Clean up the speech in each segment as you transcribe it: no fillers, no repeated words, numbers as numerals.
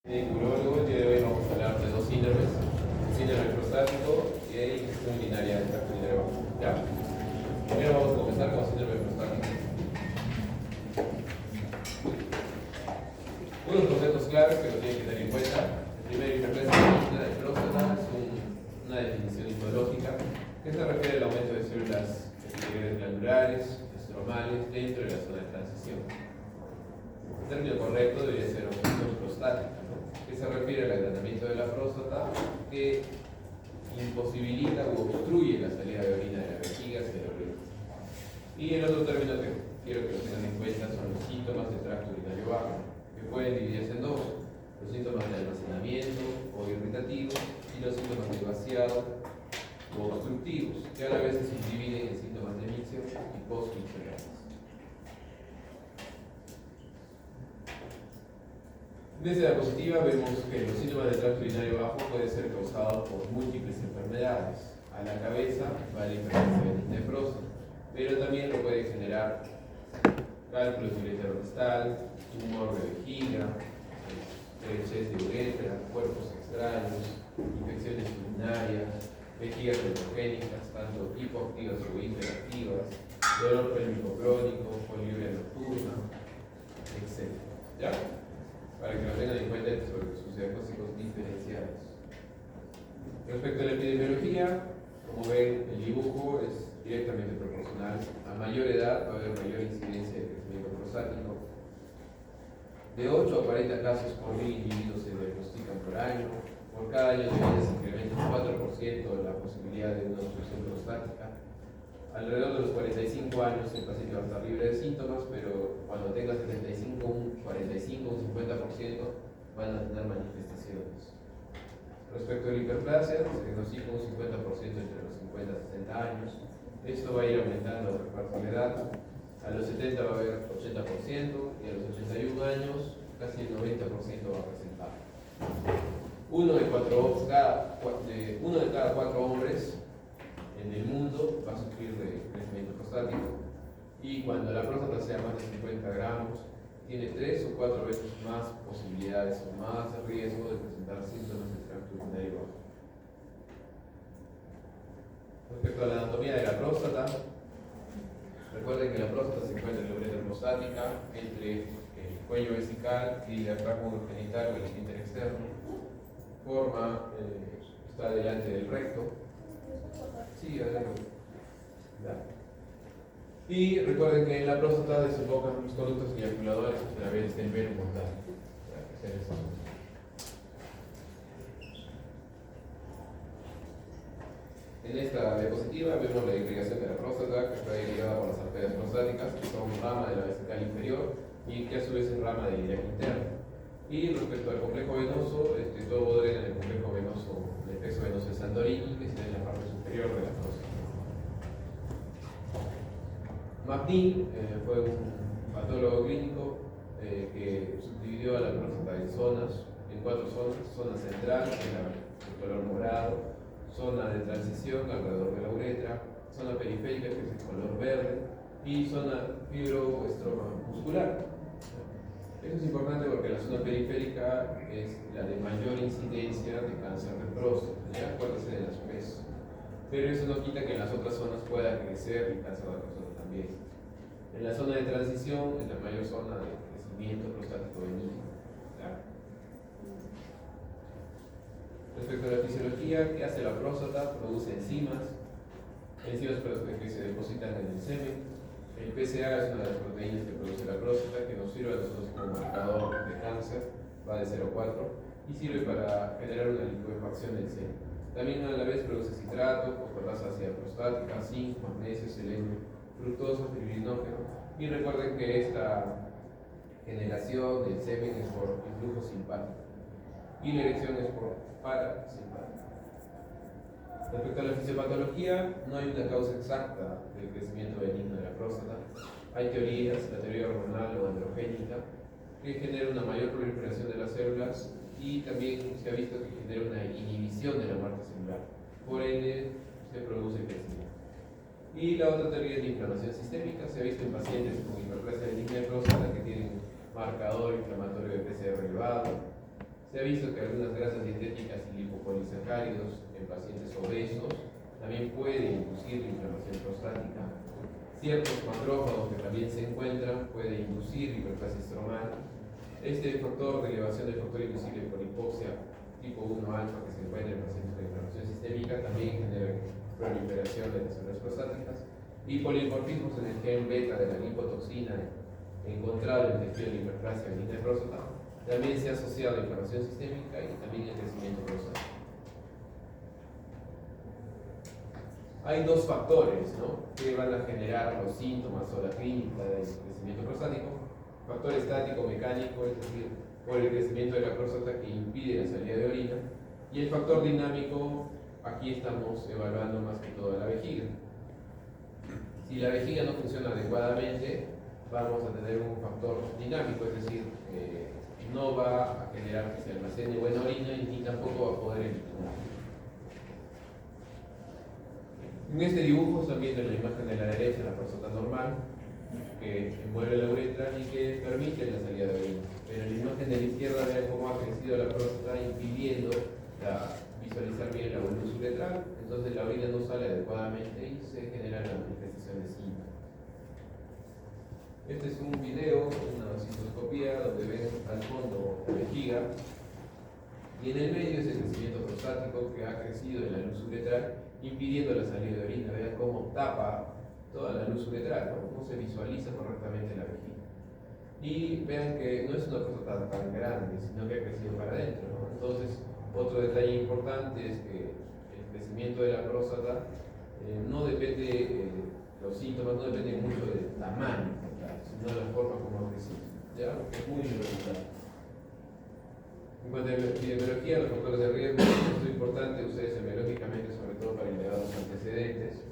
Urólogo, el día de hoy vamos a hablar de dos síndromes, el síndrome prostático y la infección urinaria del tracto urinario bajo. ¿Ya? Primero vamos a comenzar con el síndrome prostático. Unos conceptos claves que lo tienen que tener en cuenta. El primero, hiperplasia de próstata, es una definición histológica que se refiere al aumento de células epiteliales glandulares, estromales, dentro de la zona de transición. El término correcto debería ser obstrucción prostática, ¿no? Que se refiere al agrandamiento de la próstata que imposibilita o obstruye la salida de orina de la vejiga hacia la orina. Y el otro término que quiero que lo tengan en cuenta son los síntomas del tracto urinario bajo, que pueden dividirse en dos: los síntomas de almacenamiento o irritativos y los síntomas de vaciado o obstructivos, que a la vez se dividen en síntomas de micción y post-miccionales. Desde la positiva vemos que los síntomas del tracto urinario bajo pueden ser causados por múltiples enfermedades. A la cabeza va la hipertensión de próstata, pero también lo puede generar cálculos ureterorestal, tumor de vejiga, estrechez de uretra, cuerpos extraños, infecciones urinarias, vejigas neutrógenicas, tanto hipoactivas o hiperactivas, dolor pélvico crónico, poliuria nocturna, etc. ¿Ya? Para que lo tengan en cuenta sobre sus diagnósticos diferenciados. Respecto a la epidemiología, como ven, el dibujo es directamente proporcional. A mayor edad va a haber mayor incidencia de crecimiento prostático. De 8 a 40 casos por 1000 individuos se diagnostican por año. Por cada año de vida se incrementa un 4% la posibilidad de una obstrucción prostática. Alrededor de los 45 años el paciente va a estar libre de síntomas, pero cuando tenga 75, un 45, un 50% van a tener manifestaciones. Respecto a la hiperplasia, se diagnostica un 50% entre los 50 y 60 años. Esto va a ir aumentando a reparto de edad. A los 70 va a haber 80% y a los 81 años casi el 90% va a presentar. Uno de cada cuatro hombres en el mundo va a sufrir de crecimiento prostático, y cuando la próstata sea más de 50 gramos tiene 3 o 4 veces más posibilidades o más riesgo de presentar síntomas del tracto urinario bajo. Respecto a la anatomía de la próstata, recuerden que la próstata se encuentra en la uretra prostática entre el cuello vesical y el diafragma genital o el esfínter externo. Está delante del recto. Sí, adelante. Y recuerden que en la próstata desembocan los conductos eyaculadores a través del veno portal. En esta diapositiva vemos la irrigación de la próstata, que está irrigada por las arterias prostáticas, que son rama de la vesical inferior y que a su vez es rama del iliac interno. Y respecto al complejo venoso, todo drena en el complejo venoso del plexo venoso de Santorini, que está en la parte superior de la próstata. McNeil fue un patólogo clínico que subdividió a la próstata en 4 zonas: zona central, que es el color morado; zona de transición alrededor de la uretra; zona periférica, que es el color verde; y zona fibro o estroma muscular. Eso es importante porque la zona periférica es la de mayor incidencia de cáncer de próstata, ¿ya? Acuérdense de las PES. Pero eso no quita que en las otras zonas pueda crecer el cáncer de próstata también. En la zona de transición es la mayor zona de crecimiento prostático benigno. Respecto a la fisiología, ¿qué hace la próstata? Produce enzimas que se depositan en el semen. El PSA es una de las proteínas que produce la próstata, que nos sirve a nosotros como marcador de cáncer, va de 0 a 4, y sirve para generar una licuefacción del semen. También a la vez produce citrato, fosfatasa ácida prostática, zinc, magnesio, selenio, fructosa, fibrinógeno. Y recuerden que esta generación del semen es por influjo simpático y la erección es por parasimpático. Respecto a la fisiopatología, no hay una causa exacta del crecimiento benigno de la próstata. Hay teorías, la teoría hormonal o androgénica, que genera una mayor proliferación de las células, y también se ha visto que genera una inhibición de la muerte celular. Por ende, se produce crecimiento. Y la otra teoría es la inflamación sistémica. Se ha visto en pacientes con hiperplasia benigna de próstata que tienen marcador inflamatorio de PCR elevado. Se ha visto que algunas grasas dietéticas y lipopolisacáridos en pacientes obesos también pueden inducir la inflamación prostática. Ciertos macrófagos que también se encuentran pueden inducir hiperplasia estromal. Este factor de elevación del factor inducible por hipoxia tipo 1 alfa que se encuentra en pacientes con inflamación sistémica también genera proliferación de las células prostáticas. Y polimorfismos en el gen beta de la lipotoxina encontrado en el tejido de la hiperplasia benigna de próstata también se ha asociado a inflamación sistémica y también el crecimiento prostático. Hay dos factores, ¿no?, que van a generar los síntomas o la clínica del crecimiento prostático: factor estático mecánico, es decir, por el crecimiento de la próstata que impide la salida de orina, y el factor dinámico. Aquí estamos evaluando más que todo la vejiga. Si la vejiga no funciona adecuadamente, vamos a tener un factor dinámico, es decir, no va a generar que se almacene buena orina y ni tampoco va a poder eliminar. En este dibujo están viendo la imagen de la derecha, la próstata normal, que envuelve la uretra y que permite la salida de orina. Pero en la imagen de la izquierda vean cómo ha crecido la próstata, impidiendo visualizar bien la bolus uretral, entonces la orina no sale adecuadamente y se genera la manifestación de síntomas. Este es un video, una cistoscopía, donde ven al fondo la vejiga y en el medio es el crecimiento prostático que ha crecido en la luz uretral, impidiendo la salida de orina. Vean cómo tapa toda la luz uretral, no se visualiza correctamente la vejiga. Y vean que no es una próstata tan grande, sino que ha crecido para adentro, ¿no? Entonces, otro detalle importante es que el crecimiento de la próstata no depende, los síntomas no dependen mucho del tamaño, sino de la forma como ha crecido, ¿ya? Es muy irregular. En cuanto a epidemiología, los factores de riesgo, esto es importante ustedes semiológicamente, sobre todo para elevados antecedentes.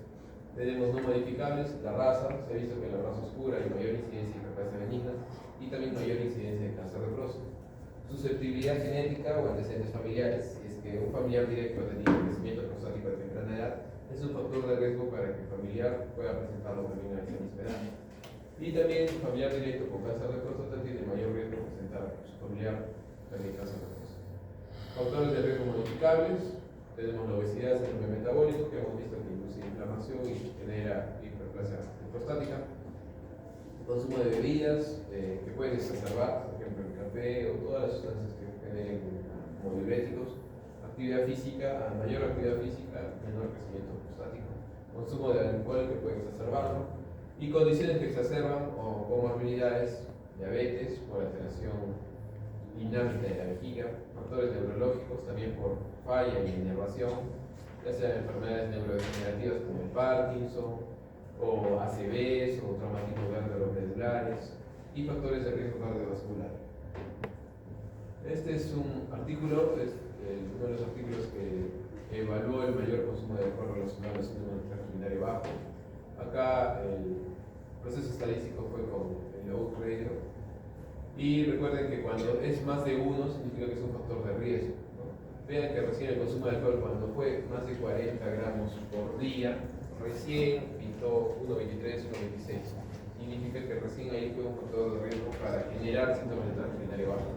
Tenemos no modificables, la raza, se ha visto que la raza oscura hay mayor incidencia de hiperplasia benigna y también mayor incidencia de cáncer de próstata. Susceptibilidad genética o antecedentes familiares, si es que un familiar directo ha tenido crecimiento prostático de temprana edad, es un factor de riesgo para que el familiar pueda presentarlo también a esa misma edad. Y también un familiar directo con cáncer de próstata tiene mayor riesgo de presentar a su familiar también cáncer de próstata. Factores de riesgo modificables, tenemos la obesidad, síndrome metabólico, que hemos visto que induce inflamación y genera hiperplasia prostática. Consumo de bebidas que pueden exacerbar, por ejemplo el café o todas las sustancias que generen como diuréticos. Actividad física, a mayor actividad física, menor crecimiento prostático. Consumo de alcohol que puede exacerbarlo. Y condiciones que exacerban o comorbilidades, diabetes por alteración dinámica de la vejiga, factores neurológicos también por falla y inervación, ya sean enfermedades neurodegenerativas como el Parkinson, o ACVs o traumatismos vertebrovasculares y factores de riesgo cardiovascular. Este es un artículo, es uno de los artículos que evaluó el mayor consumo de alcohol relacionado al síndrome del tracto urinario bajo. Acá el proceso estadístico fue con el Oak Radio. Y recuerden que cuando es más de uno significa que es un factor de riesgo, ¿no? Vean que recién el consumo de alcohol, cuando fue más de 40 gramos por día, recién pintó 1,23, 1,26. Significa que recién ahí fue un factor de riesgo para generar síntomas de tracto urinario bajo.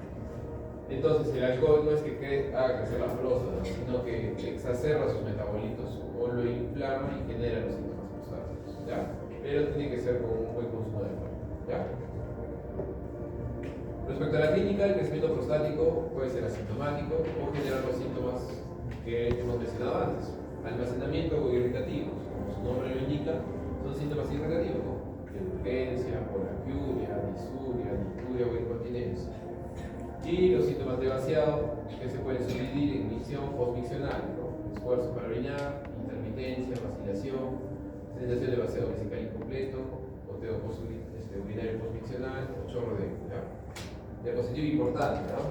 Entonces el alcohol no es que haga crecer la próstata, sino que exacerba sus metabolitos o lo inflama y genera los síntomas prostáticos, ¿ya? Pero tiene que ser con un buen consumo de alcohol, ¿ya? Respecto a la clínica, el crecimiento prostático puede ser asintomático o generar los síntomas que hemos mencionado antes: almacenamiento o irritativos, como su nombre lo indica, son síntomas irritativos, ¿no? De urgencia, polaquiuria, disuria, nicturia o incontinencia. Y los síntomas de vaciado, que se pueden subdividir en micción postmiccional, ¿no? Esfuerzo para orinar, intermitencia, vacilación, sensación de vaciado vesical incompleto, goteo urinario postmiccional o chorro de diapositiva importante, ¿no?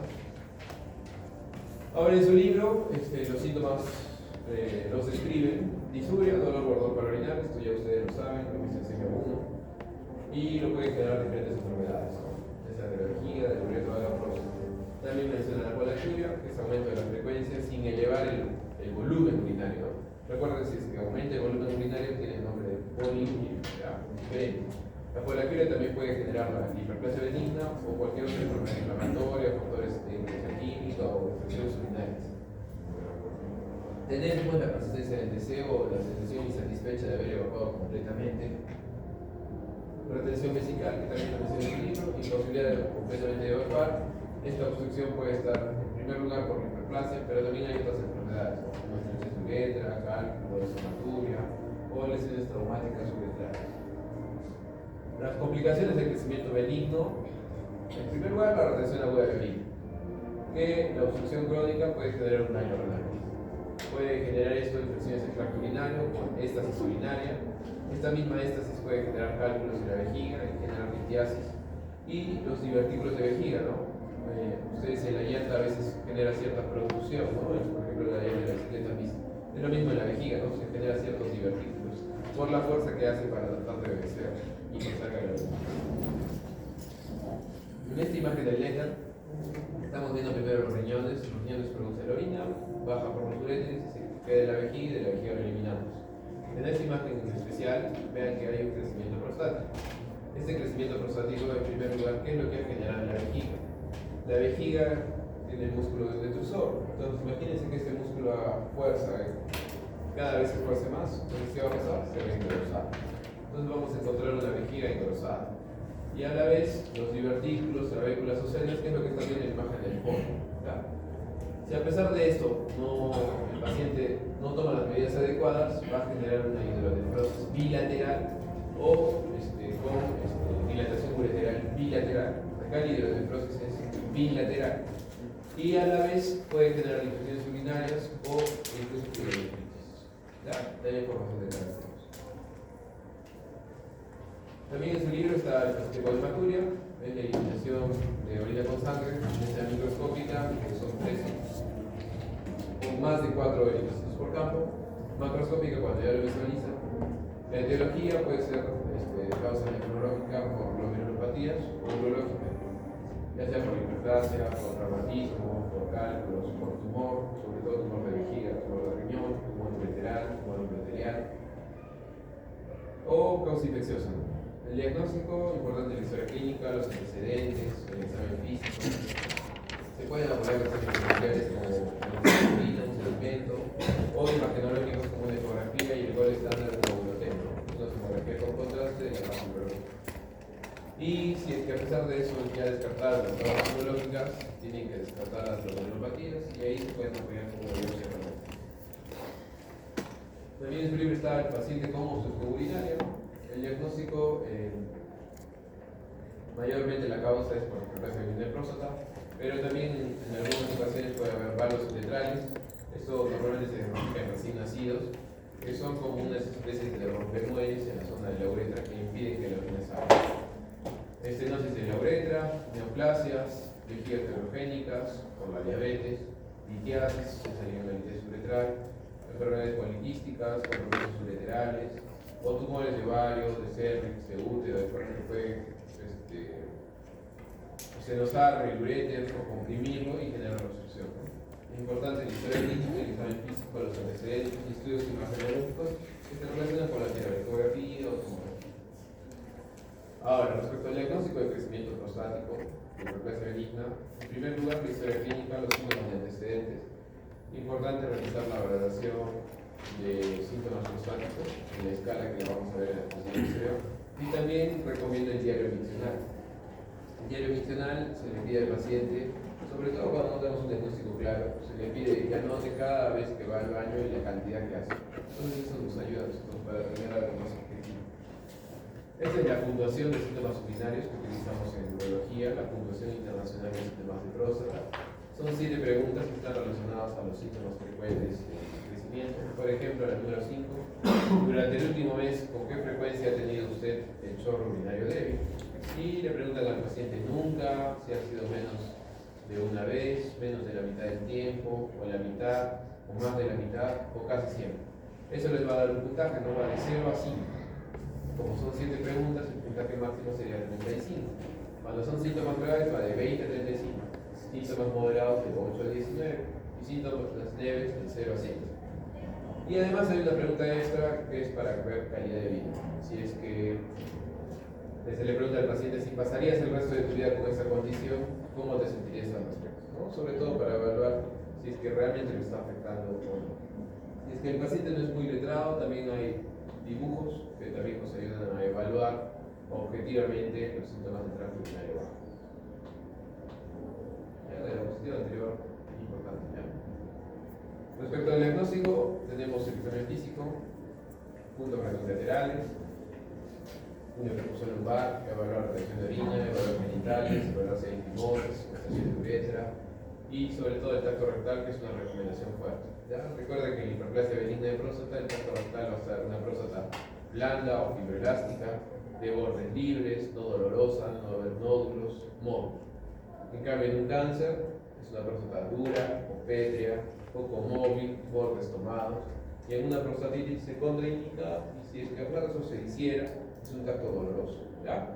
Ahora en su libro, los síntomas los describen: disuria, dolor gordor para orinar, esto ya ustedes lo saben, lo que se enseña uno, y lo pueden generar diferentes enfermedades, ¿no? Ya sea de la vejiga, del uretra o de la próstata. También menciona la polaquiuria, que es aumento de la frecuencia sin elevar el volumen urinario, ¿no? Recuerden, si es que aumenta el volumen urinario, tiene el nombre de poliuria, diferente. La polaquiuria también puede generar la hiperplasia benigna o cualquier otra enfermedad inflamatoria, factores de industria química o Tenemos la persistencia del deseo o la sensación insatisfecha de haber evacuado completamente. Retención vesical, que también lo menciona en el libro, imposibilidad de completamente evacuar. Esta obstrucción puede estar en primer lugar por la hiperplasia, pero también hay otras enfermedades, como estrechez de uretra, cálculo, hematuria o lesiones traumáticas uretrales. Las complicaciones del crecimiento benigno, en primer lugar, la retención aguda de orina, que la obstrucción crónica puede generar un daño renal. Puede generar esto infecciones del tracto urinario con éstasis urinaria. Esta misma éstasis puede generar cálculos en la vejiga y generar litiasis. Y los divertículos de vejiga, ¿no? Ustedes en la llanta a veces genera cierta producción, ¿no? Por ejemplo, la llanta de la bicicleta misma. Es lo mismo en la vejiga, ¿no? Se genera ciertos divertículos por la fuerza que hace para tratar de vencer y que salga la luz. En esta imagen del Lecker estamos viendo primero los riñones producen la orina, baja por los uréteres, se queda de la vejiga y de la vejiga lo eliminamos. En esta imagen en especial, vean que hay un crecimiento prostático. Este crecimiento prostático, en primer lugar, ¿qué es lo que ha generado en la vejiga? La vejiga tiene el músculo detrusor, entonces imagínense que este músculo haga fuerza, cada vez se esfuerce más, entonces ¿qué va a pasar? Se va a engrosar. Entonces vamos a encontrar una vejiga engrosada. Y a la vez, los divertículos, trabéculas o cenas, que es lo que está viendo en la imagen del fondo. Si a pesar de esto el paciente no toma las medidas adecuadas, va a generar una hidronefrosis bilateral o con dilatación ureteral bilateral. Acá la hidronefrosis es bilateral. Y a la vez puede generar infecciones urinarias o incluso uretritis. Hay información de características. También en su libro está el placebo de hematuria, es la eliminación de orina con sangre, densidad microscópica, que son 13, con más de 4 eritrocitos por campo, macroscópica cuando ya lo visualiza. La etiología puede ser causa nefrológica por glomerulopatías o urológica, ya sea por hiperplasia, por traumatismo, por cálculos, por tumor, sobre todo tumor de vejiga, tumor de riñón, tumor ureteral, tumor uroterial, o causa infecciosa. El diagnóstico, importante la historia clínica, los antecedentes, el examen físico. Se pueden abordar exámenes moleculares como un sedimento, o imagenológicos como una ecografía y el gol estándar como Eurotemo, una tomografía con contraste y la radiológica. Y si es que a pesar de eso ya descartaron las pruebas urológicas, tienen que descartar las glomerulopatías y ahí se pueden apoyar como biopsia renal. También en su libro está el paciente con obstrucción urinaria. El diagnóstico, mayormente la causa es por hiperplasia de próstata, pero también en algunas ocasiones puede haber valos uretrales. Esto normalmente se diagnostica en recién nacidos, que son como unas especies de rompemuelles en la zona de la uretra que impiden que la orina salga. Estenosis de la uretra, neoplasias, vejigas heterogénicas por la diabetes, litiasis, se salió la litiasis uretral, enfermedades poliquísticas, compromisos ureterales, o tumores de ovario, de cervix, de útero, de forma que puede senosar el uréter o comprimirlo y generar una obstrucción. Es importante la historia clínica, el examen físico, los antecedentes, estudios imagenológicos que se relacionan con la ecografía o tomografía. Ahora, respecto al diagnóstico de crecimiento prostático, hiperplasia benigna, en primer lugar, la historia clínica, los síntomas y antecedentes. Importante realizar la valoración de síntomas prostáticos en la escala que vamos a ver en la exposición posterior. Y también recomiendo el diario miccional. El diario miccional se le pide al paciente, sobre todo cuando no tenemos un diagnóstico claro, se le pide que anote cada vez que va al baño y la cantidad que hace. Entonces eso nos ayuda a nosotros para tener algo más objetivo. Esta es la puntuación de síntomas urinarios que utilizamos en urología, la puntuación internacional de síntomas de próstata. Son 7 preguntas que están relacionadas a los síntomas frecuentes de crecimiento. Por ejemplo, la número 5, durante el último mes, ¿con qué frecuencia ha tenido usted el chorro urinario débil? Y le preguntan al paciente nunca, si ha sido menos de una vez, menos de la mitad del tiempo, o la mitad, o más de la mitad, o casi siempre. Eso les va a dar un puntaje, no va de 0 a 5. Como son 7 preguntas, el puntaje máximo sería 35. Cuando son síntomas graves, va de 20 a 35. Síntomas moderados de 8 a 19 y síntomas leves de 0 a 5. Y además hay una pregunta extra que es para ver calidad de vida. Si es que se le pregunta al paciente si pasarías el resto de tu vida con esa condición, ¿cómo te sentirías al respecto? ¿No? Sobre todo para evaluar si es que realmente le está afectando o no. Si es que el paciente no es muy letrado, también hay dibujos que también nos ayudan a evaluar objetivamente los síntomas del tracto urinario bajo. Ya, la diapositiva anterior, importante. ¿Ya? Respecto al diagnóstico, tenemos el examen físico, puntos laterales, un ejecución lumbar, evaluar retención de orina, evaluar genitales, evaluar si hay fimosis, estación de uretra y sobre todo el tacto rectal, que es una recomendación fuerte. ¿Ya? Recuerda que en la hiperplasia benigna de próstata, el tacto rectal va a ser una próstata blanda o fibroelástica, de bordes libres, no dolorosa, no va a haber nódulos, móvil. En cambio, en un cáncer, es una próstata dura o pétrea, poco móvil, bordes tomados. Y en una prostatitis se contraindica, y si es que acaso se hiciera, es un tacto doloroso. ¿Ya?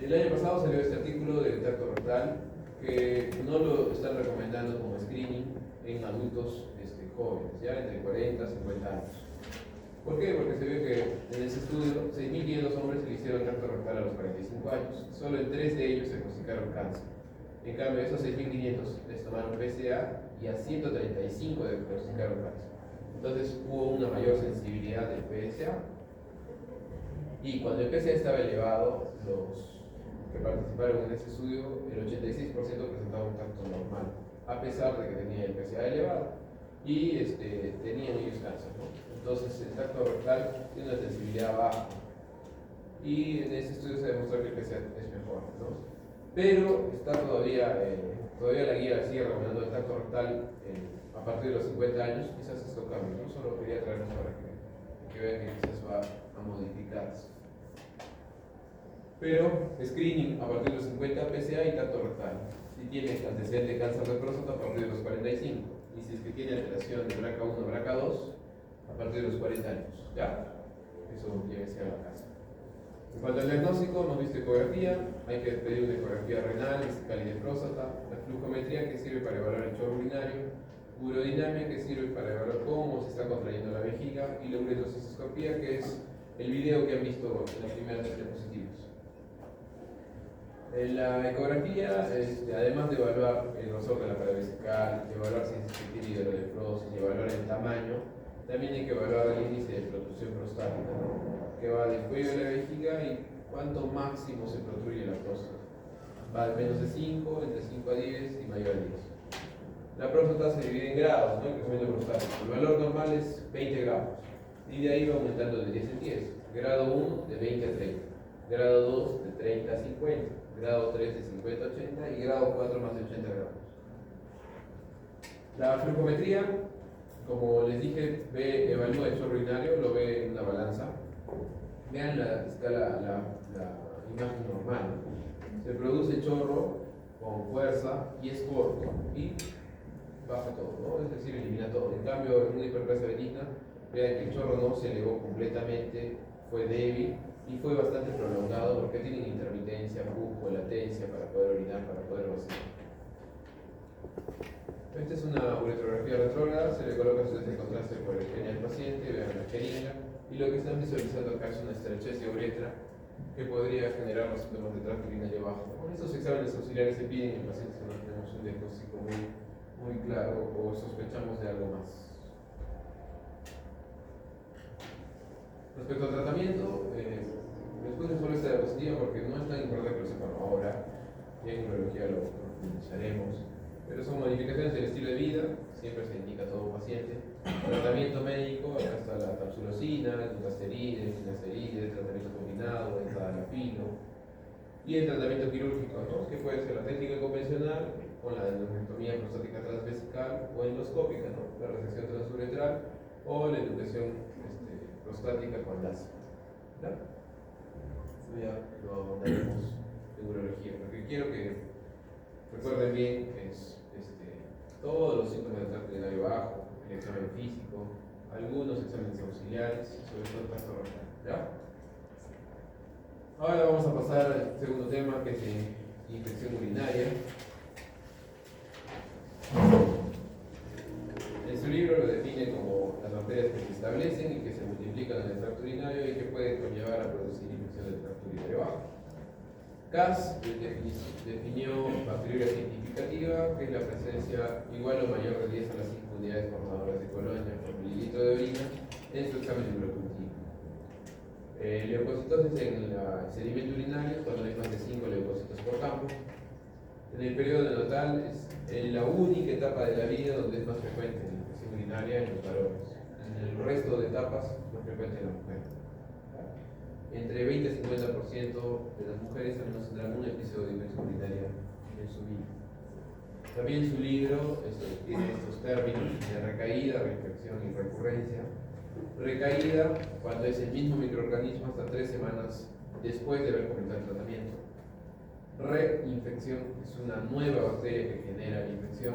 El año pasado salió este artículo del tacto rectal que no lo están recomendando como screening en adultos jóvenes, ya entre 40 y 50 años. ¿Por qué? Porque se ve que en ese estudio 6.500 hombres se le hicieron tacto rectal a los 45 años. Solo en 3 de ellos se diagnosticaron cáncer. En cambio, esos 6.500 les tomaron PSA y a 135 diagnosticaron cáncer. Entonces hubo una mayor sensibilidad del PSA. Y cuando el PSA estaba elevado, los que participaron en ese estudio, el 86% presentaba un tacto normal, a pesar de que tenía el PSA elevado y tenían ellos cáncer, ¿no? Entonces el tacto rectal tiene una sensibilidad baja y en ese estudio se demostró que el PSA es mejor, ¿no? Pero está todavía la guía sigue recomendando el tacto rectal a partir de los 50 años. Quizás esto cambie, ¿no? Solo quería traernos para que vean que quizás va a modificarse. Pero screening a partir de los 50, PSA y tacto rectal. Si tiene antecedente de cáncer de próstata a partir de los 45. Y si es que tiene alteración de BRCA1 o BRCA2 a partir de los 40 años. ¿Ya? Eso tiene que ser la casa. En cuanto al diagnóstico, hemos visto ecografía, hay que pedir una ecografía renal, vesical y de próstata, la flujometría que sirve para evaluar el chorro urinario, urodinamia que sirve para evaluar cómo se está contrayendo la vejiga y la uretrocistoscopía que es el video que han visto en las primeras diapositivas. En la ecografía, además de evaluar el grosor de la pared vesical, evaluar si se tiene hidronefrosis y evaluar el tamaño, también hay que evaluar el índice de protrusión prostática, ¿no? Que va del cuello de la vejiga y cuánto máximo se protruye la próstata. Va de menos de 5, entre 5 a 10 y mayor a 10. La próstata se divide en grados, ¿no? El crecimiento prostático. El valor normal es 20 gramos y de ahí va aumentando de 10 en 10. Grado 1 de 20 a 30, grado 2 de 30 a 50, grado 3 de 50 a 80 y grado 4 más de 80 gramos. La flujometría, como les dije, evalúa el chorro urinario, lo ve en una balanza. Vean la imagen normal. Se produce chorro con fuerza y es corto y baja todo, ¿no? Es decir, elimina todo. En cambio, en una hiperplasia benigna, vean que el chorro no se elevó completamente, fue débil y fue bastante prolongado porque tienen intermitencia, flujo, latencia para poder orinar, para poder vaciar. Esta es una uretrografía retrógrada, se le coloca su de contraste por el pene al paciente, vean la jeringa, y lo que están visualizando acá es una estrechez de uretra que podría generar los síntomas de tracto urinario bajo. Con estos exámenes auxiliares se piden en pacientes que no tenemos un diagnóstico muy claro o sospechamos de algo más. Respecto al tratamiento, después de solo esta diapositiva porque no es tan importante que lo sepan ahora, y en urología lo profundizaremos. Pero son modificaciones del estilo de vida, siempre se indica a todo paciente. Tratamiento médico, acá está la tapsulosina, el dutasteride, el finasteride, el tratamiento combinado, el tadalafilo. Y el tratamiento quirúrgico, ¿no? Que puede ser la técnica convencional, con la endoscopia prostática transvesical o endoscópica, ¿no? La resección transuretral o la educación prostática con láser. ¿Ya? Eso ya lo abordaremos en urología, porque quiero que recuerden bien que es todos los síntomas del tracto urinario bajo, el examen físico, algunos exámenes auxiliares, sobre todo el tracto rectal. ¿Ya? Ahora vamos a pasar al segundo tema, que es infección urinaria. En su libro lo define como las bacterias que se establecen y que se multiplican en el tracto urinario y que pueden conllevar a producir infección del tracto urinario bajo. Cass definió bacteriuria significativa, que es la presencia igual o mayor de 10 a las 5 unidades formadoras de colonia por mililitro de orina en su examen urocultivo. Leucocitosis en el sedimento urinario cuando hay más de 5 leucocitos por campo. En el periodo neonatal es la única etapa de la vida donde es más frecuente la infección urinaria en los varones. En el resto de etapas es más frecuente en la mujer. Entre 20 y 50% de las mujeres al menos tendrán un episodio de infección urinaria en su vida. También su libro tiene estos términos de recaída, reinfección y recurrencia. Recaída cuando es el mismo microorganismo hasta 3 semanas después de haber comenzado el tratamiento. Reinfección es una nueva bacteria que genera la infección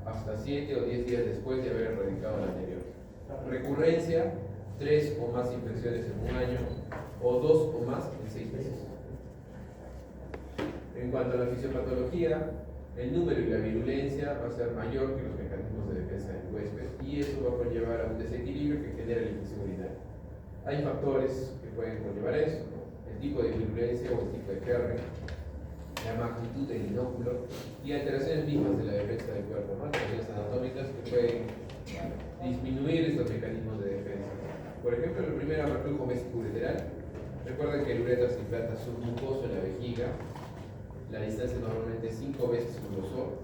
hasta 7 o 10 días después de haber erradicado la anterior. Recurrencia, 3 o más infecciones en un año o 2 o más en 6 meses. En cuanto a la fisiopatología, el número y la virulencia va a ser mayor que los mecanismos de defensa del huésped y eso va a conllevar a un desequilibrio que genera la infección urinaria. Hay factores que pueden conllevar eso, ¿no? El tipo de virulencia o el tipo de germen, la magnitud del inóculo y alteraciones mismas de la defensa del cuerpo, ¿no? Alteraciones anatómicas que pueden disminuir estos mecanismos de defensa. Por ejemplo, el primero, reflujo vesico-ureteral. Recuerden que el uretra se implanta submucoso en la vejiga. La distancia normalmente es 5 veces su grosor.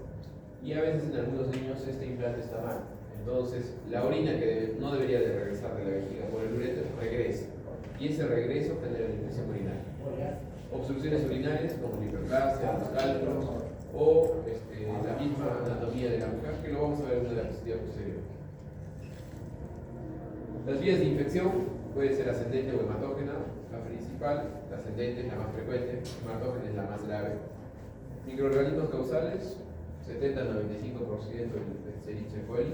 Y a veces en algunos niños este implante está mal. Entonces, la orina que no debería de regresar de la vejiga por el uretra regresa. Y ese regreso genera la infección urinaria. Obstrucciones urinarias como la hiperplasia, los cálculos o la misma anatomía de la mujer, que lo vamos a ver en una diapositiva posterior. Las vías de infección pueden ser ascendente o hematógena. La principal, la ascendente es la más frecuente, hematógena es la más grave. Microorganismos causales, 70-95% del Escherichia coli,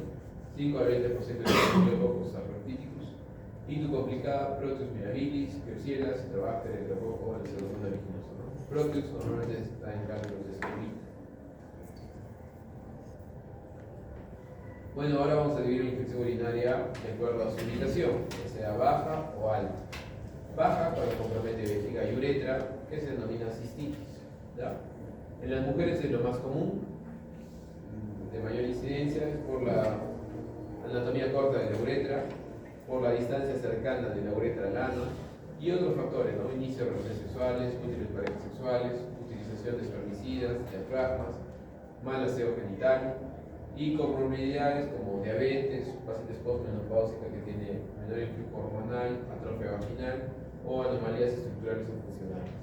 5 al 20% del Staphylococcus aureus, Indu complicada, Proteus mirabilis, Klebsiella, Citrobacter, Enterococo, el pseudomonas aeruginoso, ¿no? Proteus normalmente está en cálculos de escurita. Bueno, ahora vamos a dividir la infección urinaria de acuerdo a su ubicación, que sea baja o alta. Baja cuando compromete vejiga y uretra, que se denomina cistitis, ¿ya? En las mujeres es lo más común, de mayor incidencia, es por la anatomía corta de la uretra, por la distancia cercana de la uretra al ano y otros factores, ¿no? Inicio de relaciones sexuales, útiles parejas sexuales, utilización de espermicidas, diafragmas, mal aseo genital y comorbilidades como diabetes, pacientes postmenopáusicas que tienen menor influjo hormonal, atrofia vaginal o anomalías estructurales o funcionales.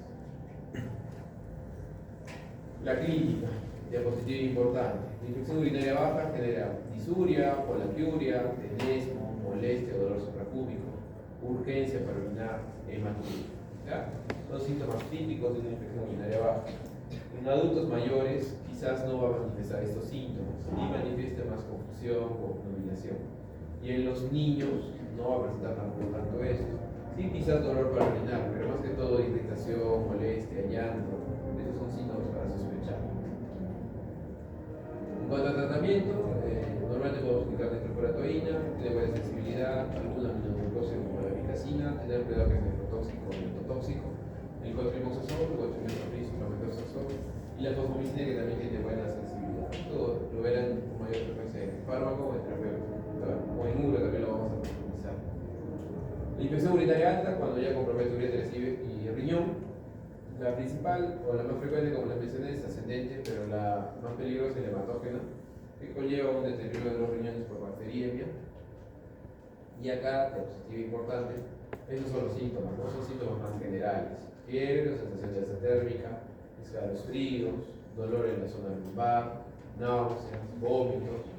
La clínica, diapositiva importante. La infección urinaria baja genera disuria, polaquiuria, tenesmo, molestia, dolor supracúbico, urgencia para orinar, hematuria. ¿Ya? Son síntomas típicos de una infección urinaria baja. En adultos mayores quizás no va a manifestar estos síntomas y manifieste más confusión o obnubilación. Y en los niños no va a presentar tampoco tanto esto. Sí, quizás dolor para orinar, pero más que todo irritación, molestia, llanto. Esos son síntomas para sospechar. En cuanto al tratamiento, normalmente podemos aplicar nitrofurantoína, tiene buena sensibilidad, alguna aminoglucosa como la vitacina, tener cuidado que es nefrotóxico o metotóxico, el cotrimoxazol, el cotrimoxazol, flometoxazol y la fosfomicina que también tiene buena sensibilidad. Todo lo verán con mayor frecuencia en fármaco o en terapeuta, o en urea también lo vamos a profundizar. La infección urinaria alta, cuando ya compromete uretra y riñón. La principal o la más frecuente, como les mencioné, es ascendente, pero la más peligrosa es la hematógena, que conlleva un deterioro de los riñones por bacteriemia. Y acá, diapositiva importante, esos son los síntomas, ¿no? Son síntomas más generales: fiebre, sensación de alza térmica, escalofríos, dolor en la zona lumbar, náuseas, vómitos,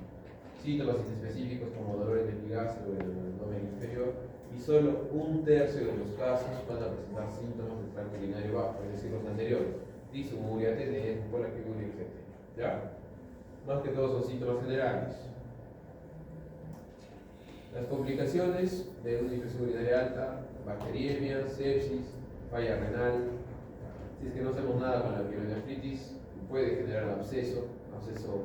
síntomas inespecíficos como dolor en el epigastrio o en el abdomen inferior. Y solo 1/3 de los casos van a presentar síntomas del tracto urinario bajo, es decir, los anteriores: disumuria, tenesmo, polaquiuria, etc. ¿Ya? Más que todo son síntomas generales. Las complicaciones de una infección urinaria alta: bacteriemia, sepsis, falla renal. Si es que no hacemos nada con la pielonefritis, puede generar absceso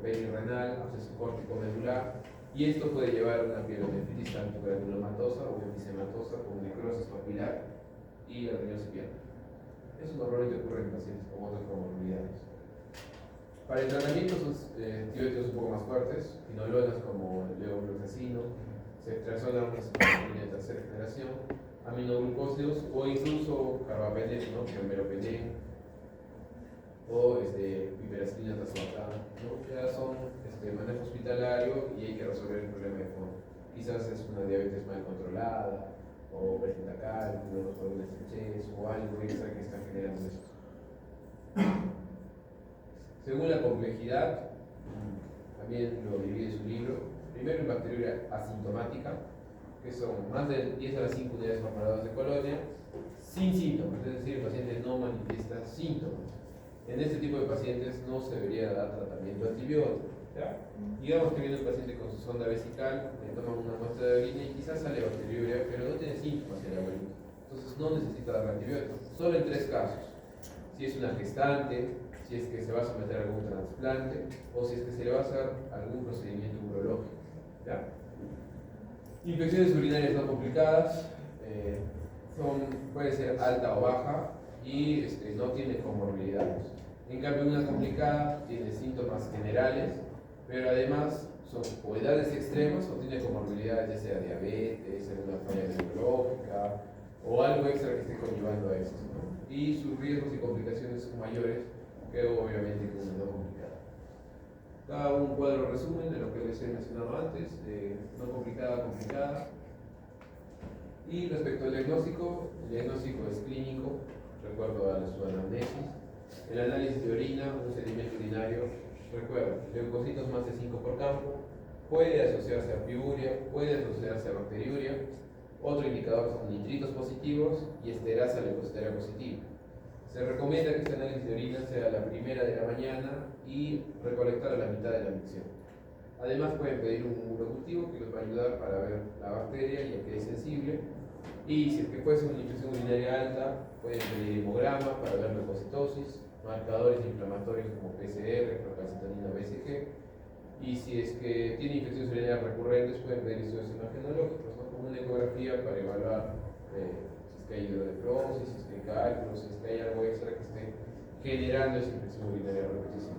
perirrenal, absceso córtico-medular, y esto puede llevar a una pielonefritis tanto granulomatosa o emfisema con necrosis papilar y el riñón se pierde. Eso normalmente ocurre en pacientes con otras comorbilidades. Para el tratamiento son antibióticos un poco más fuertes, quinolonas como el levofloxacino, ceftriaxona, una ceftriaxona de tercera generación, aminoglucósidos o incluso carbapenem, ¿no? Meropenem o piperacilina tazobactam, ¿no? Ya son manejo hospitalario y hay que resolver el problema de fondo. Quizás es una diabetes mal controlada, o presenta cálculos, o una estrechez, o algo extra que está generando esto. Según la complejidad, también lo divide su libro. Primero en bacteriuria asintomática, que son más de 10 a las 5 unidades comparadas de colonia, sin síntomas, es decir, el paciente no manifiesta síntomas. En este tipo de pacientes no se debería dar tratamiento antibiótico. ¿Ya? Digamos que viene un paciente con su sonda vesical, le toman una muestra de orina y quizás sale bacteriuria, pero no tiene síntomas el abuelito. Entonces no necesita dar antibiótico. Solo en 3 casos. Si es una gestante, si es que se va a someter a algún trasplante o si es que se le va a hacer algún procedimiento urológico. ¿Ya? Infecciones urinarias no complicadas, puede ser alta o baja y no tiene comorbilidades. En cambio, una complicada tiene síntomas generales, pero además son o edades extremas o tiene comorbilidades, ya sea diabetes, alguna falla neurológica o algo extra que esté conllevando a eso, ¿no? Y sus riesgos y complicaciones son mayores que obviamente que una no complicada. Da un cuadro resumen de lo que les he mencionado antes, no complicada, complicada. Y respecto al diagnóstico, el diagnóstico es clínico, recuerdo a su anamnesis. El análisis de orina, un sedimento urinario, recuerda, leucocitos más de 5 por campo, puede asociarse a piuria, puede asociarse a bacteriuria. Otro indicador son nitritos positivos y esterasa leucocitaria positiva. Se recomienda que este análisis de orina sea a la primera de la mañana y recolectar a la mitad de la micción. Además pueden pedir un urocultivo que les va a ayudar para ver la bacteria ya que es sensible. Y si es que fuese una infección urinaria alta, pueden pedir hemograma para ver leucocitosis, marcadores inflamatorios como PCR, procalcitonina, BCG. Y si es que tiene infecciones urinarias recurrentes, pueden pedir estudios imagenológicos, ¿no? Como una ecografía para evaluar si es que hay hidrodefrosis, si es que hay cálculos, si es que hay algo extra que esté generando esa infección urinaria repetitiva.